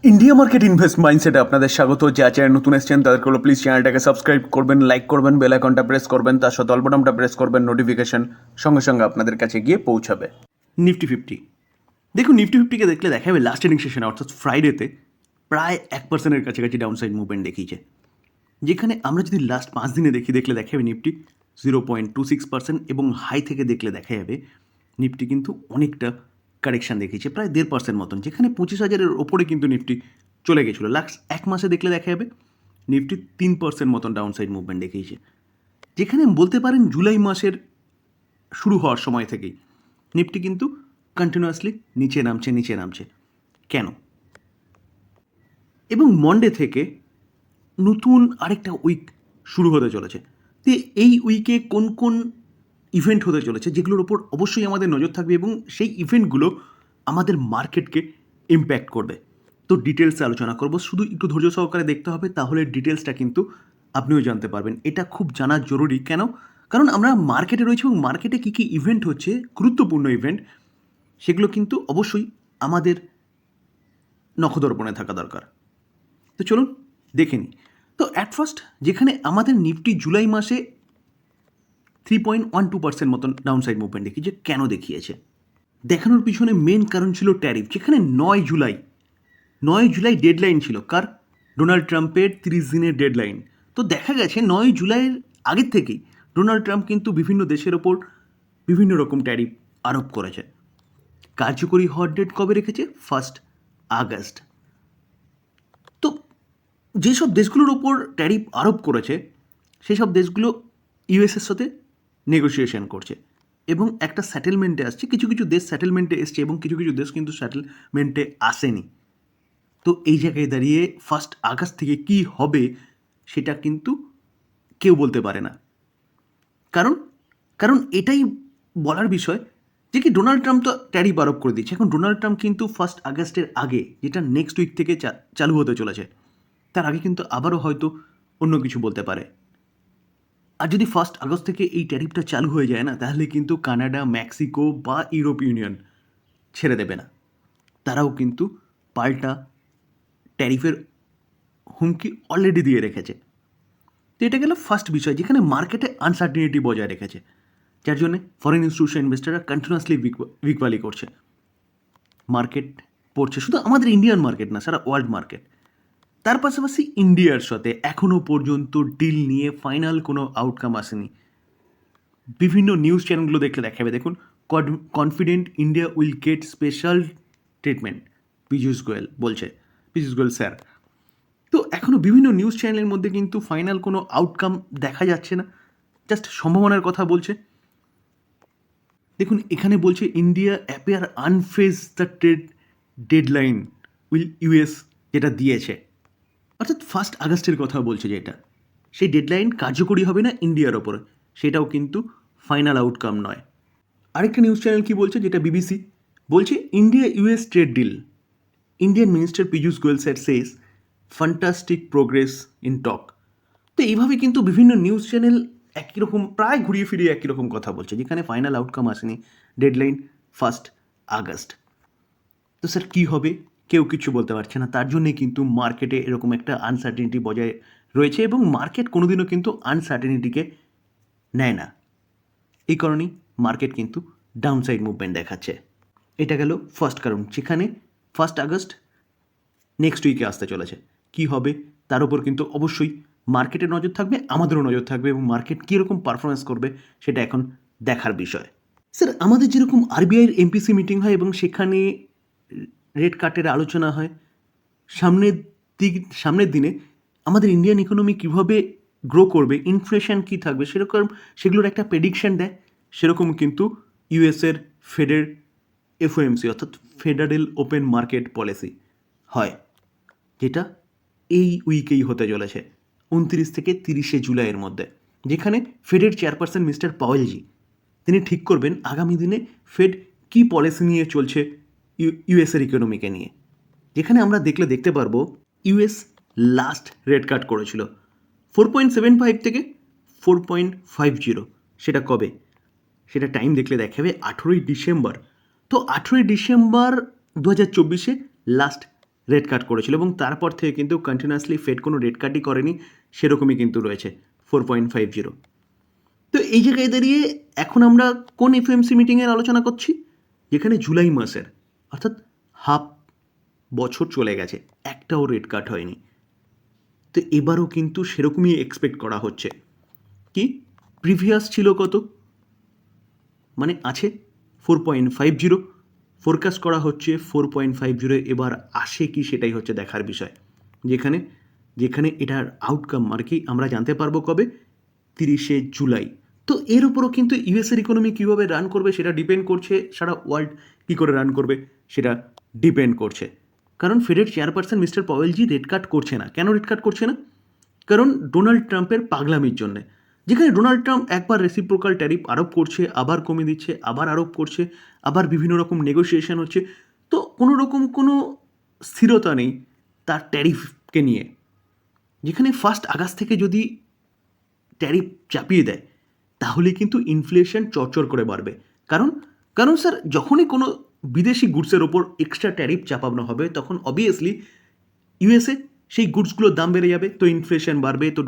India market invest মাইন্ডসেটে আপনাদের স্বাগত। যা চ্যানেল নতুন এসেছেন তাদেরকে হলো প্লিজ চ্যানেলটাকে সাবস্ক্রাইব করবেন, লাইক করবেন, বেল আইকনটা প্রেস করবেন, তার সাথে অল বাটনটা প্রেস করবেন, নোটিফিকেশন সঙ্গে সঙ্গে আপনাদের কাছে গিয়ে পৌঁছাবে। নিফটি ফিফটি দেখুন, নিফটি ফিফটিকে দেখলে দেখা যাবে লাস্ট ট্রেডিং সেশনে অর্থাৎ ফ্রাইডেতে প্রায় 1% কাছাকাছি ডাউনসাইড মুভমেন্ট দেখিয়েছে। যেখানে আমরা যদি লাস্ট 5 দিনে দেখলে দেখা যাবে নিফটি 0.26% এবং হাই থেকে দেখলে দেখা যাবে নিফটি কিন্তু অনেকটা কারেকশান দেখিয়েছে, প্রায় 1.5% মতন, যেখানে 25,000-এর ওপরে কিন্তু নিফটি চলে গেছিলো। লাস্ট এক মাসে দেখলে দেখা যাবে নিফটি 3% মতন ডাউনসাইড মুভমেন্ট দেখিয়েছে, যেখানে বলতে পারেন জুলাই মাসের শুরু হওয়ার সময় থেকেই নিফটি কিন্তু কন্টিনিউয়াসলি নিচে নামছে। কেন? এবং মন্ডে থেকে নতুন আরেকটা উইক শুরু হতে চলেছে। তো এই উইকে কোন কোন ইভেন্ট হতে চলেছে যেগুলোর ওপর অবশ্যই আমাদের নজর থাকবে এবং সেই ইভেন্টগুলো আমাদের মার্কেটকে ইম্প্যাক্ট করবে। তো ডিটেলসে আলোচনা করব, শুধু একটু ধৈর্য সহকারে দেখতে হবে, তাহলে ডিটেলসটা কিন্তু আপনিও জানতে পারবেন। এটা খুব জানা জরুরি। কেন? কারণ আমরা মার্কেটে রয়েছি এবং মার্কেটে কী কী ইভেন্ট হচ্ছে, গুরুত্বপূর্ণ ইভেন্ট, সেগুলো কিন্তু অবশ্যই আমাদের নখদর্পণে থাকা দরকার। তো চলুন দেখে নিই। তো অ্যাট ফার্স্ট যেখানে আমাদের নিফটি জুলাই মাসে 3.12% মতন ডাউনসাইড মুভমেন্ট দেখিয়েছে। কেন দেখিয়েছে? দেখানোর পিছনে মেন কারণ ছিল ট্যারিফ, যেখানে 9 জুলাই ডেডলাইন ছিল। কার? ডোনাল্ড ট্রাম্পের 30 দিনের ডেডলাইন। তো দেখা গেছে 9 জুলাইয়ের আগের থেকেই ডোনাল্ড ট্রাম্প কিন্তু বিভিন্ন দেশের ওপর বিভিন্ন রকম ট্যারিফ আরোপ করেছে। কার্যকরী হওয়ার ডেট কবে রেখেছে? 1 আগস্ট। তো যেসব দেশগুলোর ওপর ট্যারিফ আরোপ করেছে সেসব দেশগুলো ইউএসের সাথে নেগোসিয়েশন করছে এবং একটা সেটেলমেন্টে আসছে। কিছু কিছু দেশ সেটেলমেন্টে এসছে এবং কিছু কিছু দেশ কিন্তু সেটেলমেন্টে আসেনি। তো এই জায়গায় দাঁড়িয়ে 1 আগস্ট থেকে কী হবে সেটা কিন্তু কেউ বলতে পারে না। কারণ কারণ এটাই বলার বিষয় যে কি ডোনাল্ড ট্রাম্প তো ট্যারিফ আরোপ করে দিচ্ছে। এখন ডোনাল্ড ট্রাম্প কিন্তু 1 আগস্টের আগে, যেটা নেক্সট উইক থেকে চালু হতে চলেছে, তার আগে কিন্তু আবারও হয়তো অন্য কিছু বলতে পারে। আর যদি 1 আগস্ট থেকে এই ট্যারিফটা চালু হয়ে যায় না, তাহলে কিন্তু কানাডা, মেক্সিকো বা ইউরোপ ইউনিয়ন ছেড়ে দেবে না। তারাও কিন্তু পাল্টা ট্যারিফের হুমকি অলরেডি দিয়ে রেখেছে। তো এটা গেল ফার্স্ট বিষয়, যেখানে মার্কেটে আনসার্টিনিটি বজায় রেখেছে, যার জন্যে ফরেন ইনস্টিটিউশন ইনভেস্টাররা কন্টিনিউয়াসলি উইকওয়ালি করছে। মার্কেট পড়ছে, শুধু আমাদের ইন্ডিয়ান মার্কেট না, সারা ওয়ার্ল্ড মার্কেট। তার পাশাপাশি ইন্ডিয়ার সাথে এখনও পর্যন্ত ডিল নিয়ে ফাইনাল কোনো আউটকাম আসেনি। বিভিন্ন নিউজ চ্যানেলগুলো দেখলে দেখাবে, দেখুন, confident India will get special treatment, Piyush Goyal sir. তো এখনও বিভিন্ন নিউজ চ্যানেলের মধ্যে কিন্তু ফাইনাল কোনো আউটকাম দেখা যাচ্ছে না, জাস্ট সম্ভাবনার কথা বলছে। দেখুন, এখানে বলছে India appear unfazed the trade deadline will US, যেটা দিয়েছে, অর্থাৎ 1 আগস্টের কথা বলছে, যেটা সেই ডেডলাইন কার্যকরী হবে না ইন্ডিয়ার ওপরে, সেটাও কিন্তু ফাইনাল আউটকাম নয়। আরেকটা নিউজ চ্যানেল কি বলছে, যেটা বিবিসি, বলছে India US trade deal, Indian minister Piyush Goyal sir says fantastic progress in talk. তো এইভাবে কিন্তু বিভিন্ন নিউজ চ্যানেল একই রকম, প্রায় ঘুরিয়ে ফিরিয়ে একই রকম কথা বলছে, যেখানে ফাইনাল আউটকাম আসেনি, ডেডলাইন 1 আগস্ট। তো স্যার কী হবে কেউ কিছু বলতে পারছে না, তার জন্যে কিন্তু মার্কেটে এরকম একটা আনসার্টেনিটি বজায় রয়েছে এবং মার্কেট কোনোদিনও কিন্তু আনসার্টেনিটিকে নেয় না। এই কারণেই মার্কেট কিন্তু ডাউনসাইড মুভমেন্ট দেখাচ্ছে। এটা গেল ফার্স্ট কারণ, যেখানে 1 আগস্ট নেক্সট উইকে আসতে চলেছে। কি হবে তার উপর কিন্তু অবশ্যই মার্কেটের নজর থাকবে, আমাদেরও নজর থাকবে, এবং মার্কেট কীরকম পারফরমেন্স করবে সেটা এখন দেখার বিষয়। স্যার, আমাদের যেরকম আরবিআইয়ের এমপিসি মিটিং হয় এবং সেখানে রেট কাটের আলোচনা হয়, সামনের দিনে আমাদের ইন্ডিয়ান ইকোনমি কীভাবে গ্রো করবে, ইনফ্লেশন কী থাকবে, সেগুলোর একটা প্রেডিকশন দেয়। সেরকম কিন্তু ইউএসের ফেডের এফওএমসি অর্থাৎ ফেডারেল ওপেন মার্কেট পলিসি হয়, যেটা এই উইকেই হতে চলেছে 29 থেকে 30 জুলাইয়ের মধ্যে, যেখানে ফেডের চেয়ারপারসন মিস্টার পাওয়েলজি তিনি ঠিক করবেন আগামী দিনে ফেড কী পলিসি নিয়ে চলছে ইউএসের ইকোনমিকে নিয়ে। যেখানে আমরা দেখতে পারবো ইউএস লাস্ট রেট কাট করেছিল 4.75 থেকে 4.50। সেটা কবে? সেটা টাইম দেখলে দেখা যাবে 18ই ডিসেম্বর। তো 18ই ডিসেম্বর 2024 লাস্ট রেট কাট করেছিল এবং তারপর থেকে কিন্তু কন্টিনিউয়াসলি ফেড কোনো রেট কাটই করেনি, সেরকমই কিন্তু রয়েছে 4.50। তো এই জায়গায় দাঁড়িয়ে এখন আমরা কোন এফএমসি মিটিংয়ের আলোচনা করছি, যেখানে জুলাই মাসের অর্থাৎ হাফ বছর চলে গেছে, একটাও রেট কাট হয়নি। তো এবারও কিন্তু সেরকমই এক্সপেক্ট করা হচ্ছে। কি প্রিভিয়াস ছিল কত, মানে আছে 4.50, ফোরকাস্ট করা হচ্ছে 4.50, এবার আসে কি সেটাই হচ্ছে দেখার বিষয়। যেখানে যেখানে এটার আউটকাম আর কি আমরা জানতে পারবো কবে, 30শে জুলাই। তো এর উপরও কিন্তু ইউএসের ইকোনমি কীভাবে রান করবে সেটা ডিপেন্ড করছে, সারা ওয়ার্ল্ড কী করে রান করবে সেটা ডিপেন্ড করছে। কারণ ফেডের চেয়ারপারসন মিস্টার পাওয়েলজি রেট কাট করছে না। কেন রেট কাট করছে না? কারণ ডোনাল্ড ট্রাম্পের পাগলামির জন্যে। যেখানে ডোনাল্ড ট্রাম্প একবার রেসিপ্রোকাল ট্যারিফ আরোপ করছে, আবার কমিয়ে দিচ্ছে, আবার আরোপ করছে, আবার বিভিন্ন রকম নেগোসিয়েশন হচ্ছে। তো কোনো রকম কোনো স্থিরতা নেই তার ট্যারিফকে নিয়ে। যেখানে 1 আগস্ট থেকে যদি ট্যারিফ চাপিয়ে দেয় তাহলে কিন্তু ইনফ্লেশন চরচর করে বাড়বে। কারণ কারণ স্যার, যখনই কোনো বিদেশি গুডসের ওপর এক্সট্রা ট্যারিফ চাপানো হবে তখন অবভিয়াসলি ইউএসএ সেই গুডসগুলোর দাম বেড়ে যাবে, তো ইনফ্লেশন বাড়বে। তো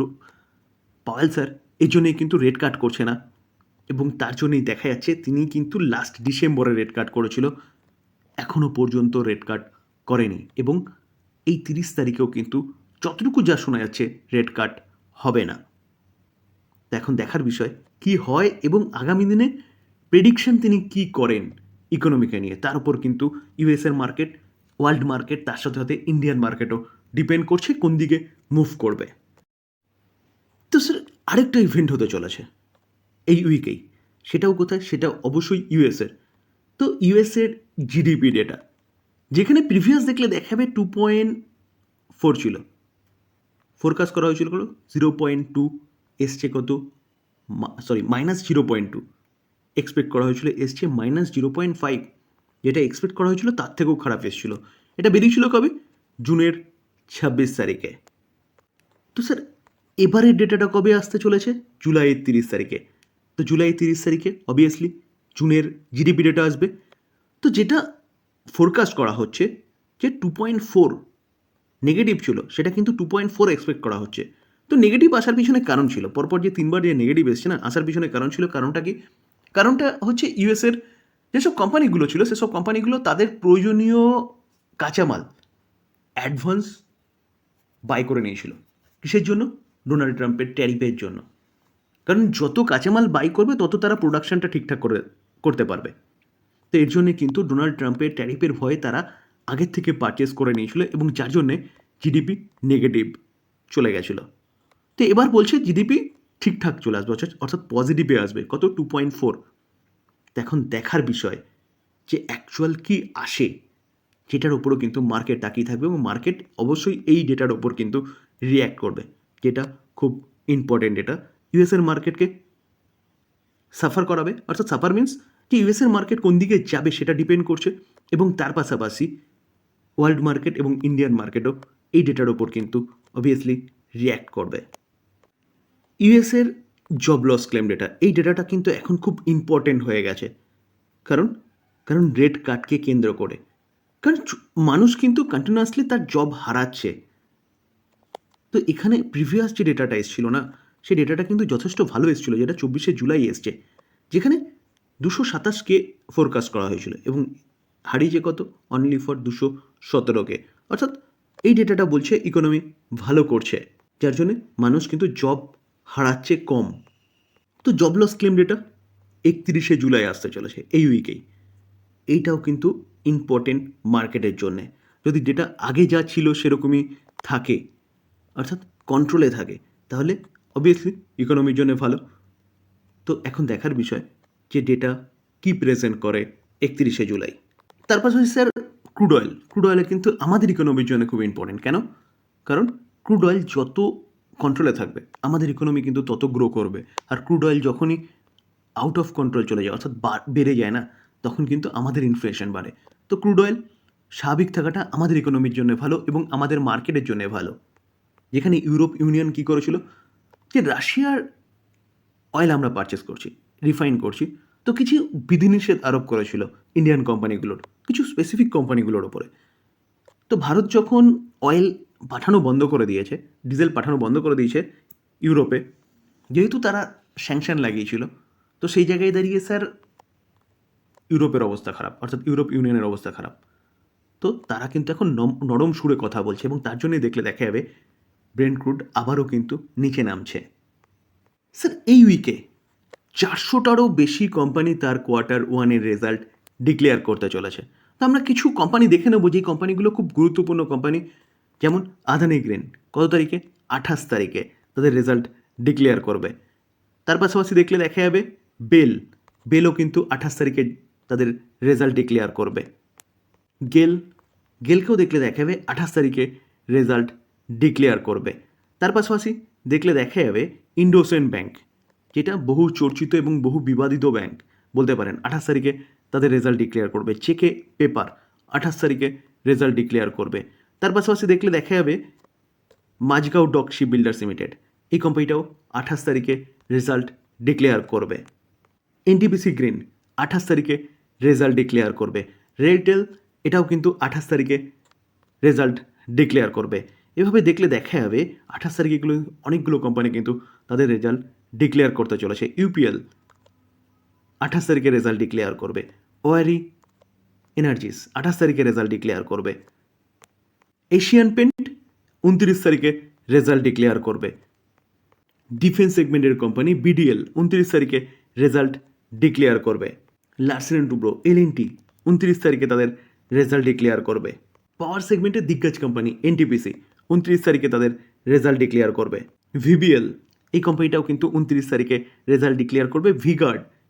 পাওয়েল স্যার এই জন্যই কিন্তু রেট কাট করছে না, এবং তার জন্যই দেখা যাচ্ছে তিনি কিন্তু লাস্ট ডিসেম্বরে রেট কাট করেছিল, এখনও পর্যন্ত রেট কাট করেনি, এবং এই 30 তারিখেও কিন্তু যতটুকু যা শোনা যাচ্ছে রেট কাট হবে না। তো এখন দেখার বিষয় কি হয়, এবং আগামী দিনে প্রেডিকশন তিনি কি করেন ইকোনমিকে নিয়ে, তার উপর কিন্তু ইউএসের মার্কেট, ওয়ার্ল্ড মার্কেট, তার সাথে সাথে ইন্ডিয়ান মার্কেটও ডিপেন্ড করছে কোন দিকে মুভ করবে। তো স্যার আরেকটা ইভেন্ট হতে চলেছে এই উইকেই, সেটাও কোথায়, সেটা অবশ্যই ইউএসের। তো ইউএসের জিডিপি ডেটা, যেখানে প্রিভিয়াস দেখলে দেখাবে 2.4 ছিল, ফোরকাস্ট করা হয়েছিল 0.2, এসছে কত, -0.2 এক্সপেক্ট করা হয়েছিল, এসছে -0.5, যেটা এক্সপেক্ট করা হয়েছিল তার থেকেও খারাপ এসেছিল। এটা বেরিয়েছিল কবে, জুনের 26 তারিখে। তো স্যার এবারের ডেটাটা কবে আসতে চলেছে, জুলাইয়ের 30 তারিখে। তো জুলাইয়ের 30 তারিখে অবভিয়াসলি জুনের জিডিপি ডেটা আসবে। তো যেটা ফোরকাস্ট করা হচ্ছে যে 2.4 নেগেটিভ ছিল, সেটা কিন্তু 2.4 এক্সপেক্ট করা হচ্ছে। তো নেগেটিভ আসার পিছনে কারণ ছিল, পরপর যে 3বার যে নেগেটিভ এসছে না, আসার পিছনে কারণ ছিল। কারণটা কি? কারণটা হচ্ছে ইউএসের যেসব কোম্পানিগুলো ছিল সেসব কোম্পানিগুলো তাদের প্রয়োজনীয় কাঁচামাল অ্যাডভান্স বাই করে নিয়েছিল। কিসের জন্য? ডোনাল্ড ট্রাম্পের ট্যারিফের জন্য। কারণ যত কাঁচামাল বাই করবে তত তারা প্রোডাকশনটা ঠিকঠাক করতে পারবে। তো এর জন্যে কিন্তু ডোনাল্ড ট্রাম্পের ট্যারিফের ভয়ে তারা আগের থেকে পারচেস করে নিয়েছিল, এবং যার জন্যে জিডিপি নেগেটিভ চলে গেছিলো। তো এবার বলছে জিডিপি ঠিকঠাক চলে আসবে, অর্থাৎ পজিটিভে আসবে, কত, 2.4। তো এখন দেখার বিষয় যে অ্যাকচুয়াল কি আসে, যেটার ওপরও কিন্তু মার্কেট তাকিয়ে থাকবে, এবং মার্কেট অবশ্যই এই ডেটার ওপর কিন্তু রিয়্যাক্ট করবে, যেটা খুব ইম্পর্টেন্ট ডেটা। ইউএসের মার্কেটকে সাফার করাবে, অর্থাৎ সাফার মিন্স যে ইউএসের মার্কেট কোন দিকে যাবে সেটা ডিপেন্ড করছে, এবং তার পাশাপাশি ওয়ার্ল্ড মার্কেট এবং ইন্ডিয়ান মার্কেটও এই ডেটার ওপর কিন্তু অবভিয়াসলি রিয়্যাক্ট করবে। ইউএসের জব লস ক্লেম ডেটা, এই ডেটাটা কিন্তু এখন খুব ইম্পর্টেন্ট হয়ে গেছে। কারণ কারণ রেট কাটকে কেন্দ্র করে, কারণ মানুষ কিন্তু কন্টিনিউয়াসলি তার জব হারাচ্ছে। তো এখানে প্রিভিয়াস যে ডেটাটা এসেছিল না, সেই ডেটাটা কিন্তু যথেষ্ট ভালো এসেছিলো, যেটা 24শে জুলাই এসছে, যেখানে 227কে ফোরকাস্ট করা হয়েছিল, এবং হারিয়েছে কত, অনলি ফর 217কে। অর্থাৎ এই ডেটাটা বলছে ইকোনমি ভালো করছে, যার জন্যে মানুষ কিন্তু জব হারাচ্ছে কম। তো জব লস ক্লেম ডেটা 31শে জুলাই আসতে চলেছে এই উইকেই। এইটাও কিন্তু ইম্পর্টেন্ট মার্কেটের জন্যে। যদি ডেটা আগে যা ছিল সেরকমই থাকে, অর্থাৎ কন্ট্রোলে থাকে, তাহলে অবভিয়াসলি ইকোনমির জন্য ভালো। তো এখন দেখার বিষয় যে ডেটা কি প্রেজেন্ট করে 31শে জুলাই। তার পাশাপাশি স্যার ক্রুড অয়েল কিন্তু আমাদের ইকোনমির জন্য খুব ইম্পর্টেন্ট। কেন? কারণ ক্রুড অয়েল যত কন্ট্রোলে থাকবে আমাদের ইকোনমি কিন্তু তত গ্রো করবে, আর ক্রুড অয়েল যখনই আউট অফ কন্ট্রোল চলে যায়, অর্থাৎ বেড়ে যায় না, তখন কিন্তু আমাদের ইনফ্লেশন বাড়ে। তো ক্রুড অয়েল স্বাভাবিক থাকাটা আমাদের ইকোনমির জন্য ভালো, এবং আমাদের মার্কেটের জন্য ভালো। যেখানে ইউরোপ ইউনিয়ন কী করেছিল, যে রাশিয়ার অয়েল আমরা পারচেস করছি, রিফাইন করছি, তো কিছু বিধিনিষেধ আরোপ করেছিল ইন্ডিয়ান কোম্পানিগুলোর, কিছু স্পেসিফিক কোম্পানিগুলোর ওপরে। তো ভারত যখন অয়েল পাঠানো বন্ধ করে দিয়েছে, ডিজেল পাঠানো বন্ধ করে দিয়েছে ইউরোপে, যেহেতু তারা স্যাংশন লাগিয়েছিল, তো সেই জায়গায় দাঁড়িয়ে স্যার ইউরোপের অবস্থা খারাপ, অর্থাৎ ইউরোপ ইউনিয়নের অবস্থা খারাপ। তো তারা কিন্তু এখন নরম সুরে কথা বলছে এবং তার জন্যই দেখলে দেখা যাবে ব্রেন্ট ক্রুড আবারও কিন্তু নিচে নামছে। স্যার এই উইকে 400টারও বেশি কোম্পানি তার কোয়ার্টার ওয়ানের রেজাল্ট ডিক্লেয়ার করতে চলেছে। তো আমরা কিছু কোম্পানি দেখে নেবো, যে কোম্পানিগুলো খুব গুরুত্বপূর্ণ কোম্পানি। যেমন আদানি গ্রেন কত তারিখে? 28 তারিখে তাদের রেজাল্ট ডিক্লেয়ার করবে। তার পাশাপাশি দেখলে দেখা যাবে বেলও কিন্তু 28 তারিখে তাদের রেজাল্ট ডিক্লেয়ার করবে। গেলকেও দেখলে দেখা যাবে 28 তারিখে রেজাল্ট ডিক্লেয়ার করবে। তার পাশাপাশি দেখলে দেখা যাবে ইন্ডোসেন্ড ব্যাংক, যেটা বহু চর্চিত এবং বহু বিবাদিত ব্যাংক বলতে পারেন, 28 তারিখে তাদের রেজাল্ট ডিক্লেয়ার করবে। চেকে পেপার 28 তারিখে রেজাল্ট ডিক্লেয়ার করবে। তার পাশাপাশি দেখলে দেখা যাবে Mazagon dock shipbuilders limited, এই কোম্পানিটাও 28 তারিখে রেজাল্ট ডিক্লেয়ার করবে। এনটিপিসি গ্রিন 28 তারিখে রেজাল্ট ডিক্লেয়ার করবে। রেলটেল এটাও কিন্তু 28 তারিখে রেজাল্ট ডিক্লেয়ার করবে। এভাবে দেখলে দেখা যাবে 28 তারিখে অনেকগুলো কোম্পানি কিন্তু তাদের রেজাল্ট ডিক্লেয়ার করতে চলেছে। ইউপিএল 28 তারিখে রেজাল্ট ডিক্লেয়ার করবে। ওয়ারি এনার্জিস 28 তারিখে রেজাল্ট ডিক্লেয়ার করবে। এশিয়ান পেন্ট 29 তারিখে রেজাল্ট ডিক্লেয়ার করবে। ডিফেন্স সেগমেন্টের কোম্পানি বিডিএল 29 তারিখে রেজাল্ট ডিক্লেয়ার করবে। লার্সেন অ্যান্ড টুব্রো এলএনটি 29 তারিখে তাদের রেজাল্ট ডিক্লেয়ার করবে। পাওয়ার সেগমেন্টের দিগ্গজ কোম্পানি এনটিপিসি 29 তারিখে তাদের রেজাল্ট ডিক্লেয়ার করবে। ভিবিএল এই কোম্পানিটাও কিন্তু 29 তারিখে রেজাল্ট ডিক্লেয়ার করবে।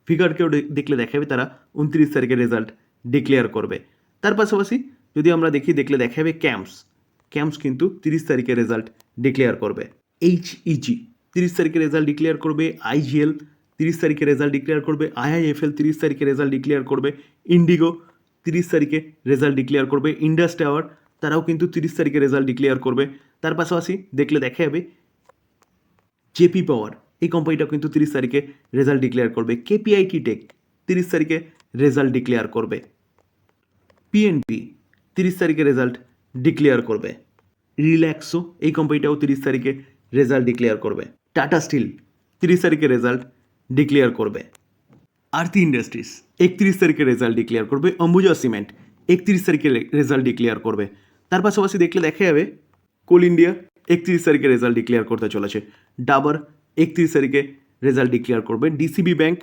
ভিগার্ডকেও দেখলে দেখা যাবে তারা 29 তারিখে রেজাল্ট ডিক্লেয়ার করবে। তার পাশাপাশি যদি আমরা দেখলে দেখা যাবে ক্যাম্পস কিন্তু 30 তারিখে রেজাল্ট ডিক্লেয়ার করবে। এইচইজি 30 তারিখে রেজাল্ট ডিক্লেয়ার করবে। আইজিএল 30 তারিখে রেজাল্ট ডিক্লেয়ার করবে। আইআইএফএল 30 তারিখে রেজাল্ট ডিক্লেয়ার করবে। ইন্ডিগো 30 তারিখে রেজাল্ট ডিক্লেয়ার করবে। ইন্ডাস টাওয়ার তারাও কিন্তু 30 তারিখে রেজাল্ট ডিক্লেয়ার করবে। তার পাশাপাশি দেখলে দেখা যাবে জেপি পাওয়ার এই কোম্পানিটাও কিন্তু 30 তারিখে রেজাল্ট ডিক্লেয়ার করবে। কেপিআইটি টেক 30 তারিখে রেজাল্ট ডিক্লেয়ার করবে। পিএনপি 30 তারিখে রেজাল্ট ডিক্লেয়ার করবে। রিল্যাক্সো এই কোম্পানিটাও 30 তারিখে রেজাল্ট ডিক্লেয়ার করবে। টাটা স্টিল 30 তারিখে রেজাল্ট ডিক্লেয়ার করবে। আরতি ইন্ডাস্ট্রিজ 31 তারিখে রেজাল্ট ডিক্লেয়ার করবে। অম্বুজা সিমেন্ট 31 তারিখে রেজাল্ট ডিক্লেয়ার করবে। তার পাশাপাশি দেখলে দেখা যাবে কোল ইন্ডিয়া 31 তারিখে রেজাল্ট ডিক্লেয়ার করতে চলেছে। ডাবর 31 তারিখে রেজাল্ট ডিক্লেয়ার করবে। ডিসিবি ব্যাংক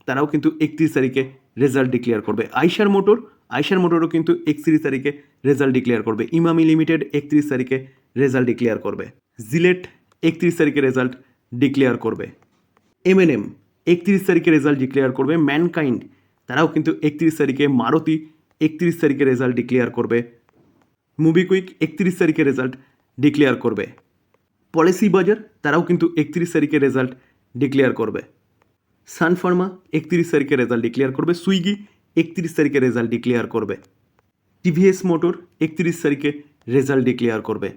তারাও কিন্তু 31 তারিখে রেজাল্ট ডিক্লেয়ার করবে। আইশার মোটরও কিন্তু 31 তারিখে রেজাল্ট ডিক্লেয়ার করবে। ইমামি লিমিটেড 31 তারিখে রেজাল্ট ডিক্লেয়ার করবে। জিলেট 31 তারিখে রেজাল্ট ডিক্লেয়ার করবে। এমএনএম 31 তারিখে রেজাল্ট ডিক্লেয়ার করবে। ম্যানকাইন্ড তারাও কিন্তু 31 তারিখে। মারুতি 31 তারিখে রেজাল্ট ডিক্লেয়ার করবে। মুবিকুইক 31 তারিখে রেজাল্ট ডিক্লেয়ার করবে। পলিসি বাজার তারাও কিন্তু 31 তারিখে রেজাল্ট ডিক্লেয়ার করবে। সান ফার্মা 31 তারিখে রেজাল্ট ডিক্লেয়ার করবে। সুইগি 31 তারিখে রেজাল্ট ডিক্লেয়ার করবে। টিভিএস মোটর 31 তারিখে রেজাল্ট ডিক্লেয়ার করবে।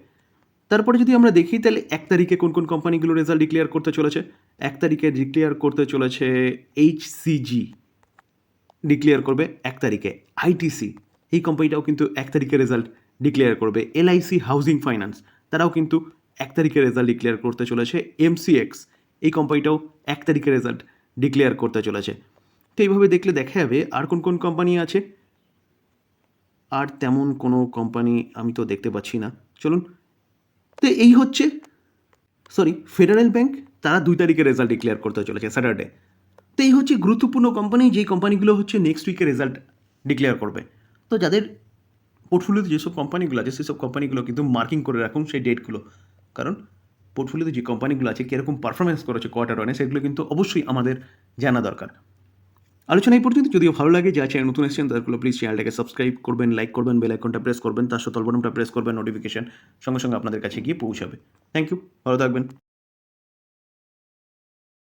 তারপরে যদি আমরা দেখি তাহলে 1 তারিখে কোন কোন কোম্পানিগুলো রেজাল্ট ডিক্লেয়ার করতে চলেছে। 1 তারিখে ডিক্লেয়ার করতে চলেছে এইচসিজি, ডিক্লেয়ার করবে 1 তারিখে। আইটিসি এই কোম্পানিটাও কিন্তু 1 তারিখে রেজাল্ট ডিক্লেয়ার করবে। এলআইসি হাউজিং ফাইন্যান্স তারাও কিন্তু 1 তারিখে রেজাল্ট ডিক্লেয়ার করতে চলেছে। এমসিএক্স এই কোম্পানিটাও 1 তারিখে রেজাল্ট ডিক্লেয়ার করতে চলেছে। তো এইভাবে দেখলে দেখা যাবে আর কোন কোন কোম্পানি আছে। আর তেমন কোনো কোম্পানি আমি তো দেখতে পাচ্ছি না। চলুন, তো এই হচ্ছে ফেডারেল ব্যাংক তারা 2 তারিখে রেজাল্ট ডিক্লেয়ার করতে চলেছে স্যাটারডে। তো এই হচ্ছে গুরুত্বপূর্ণ কোম্পানি, যেই কোম্পানিগুলো হচ্ছে নেক্সট উইকে রেজাল্ট ডিক্লেয়ার করবে। তো যাদের পোর্টফোলিওতে যেসব কোম্পানিগুলো আছে সেসব কোম্পানিগুলো কিন্তু মার্কিং করে রাখুন সেই ডেটগুলো, কারণ পোর্টফোলিওতে যে কোম্পানিগুলো আছে কীরকম পারফরমেন্স করেছে কোয়ার্টার ওয়ানে সেগুলো কিন্তু অবশ্যই আমাদের জানা দরকার। আলোচনা এই পর্যন্ত। যদিও ভালো লাগে, যা চ্যানেল নতুন এসেছেন তাদেরগুলো প্লিজ চ্যানেলটাকে সাবস্ক্রাইব করবেন, লাইক করবেন, বেল আইকনটা প্রেস করবেন, তার সাথে অল বাটনটা প্রেস করবেন, নোটিফিকেশন সঙ্গে সঙ্গে আপনাদের কাছে গিয়ে পৌঁছাবে। থ্যাংক ইউ, ভালো থাকবেন।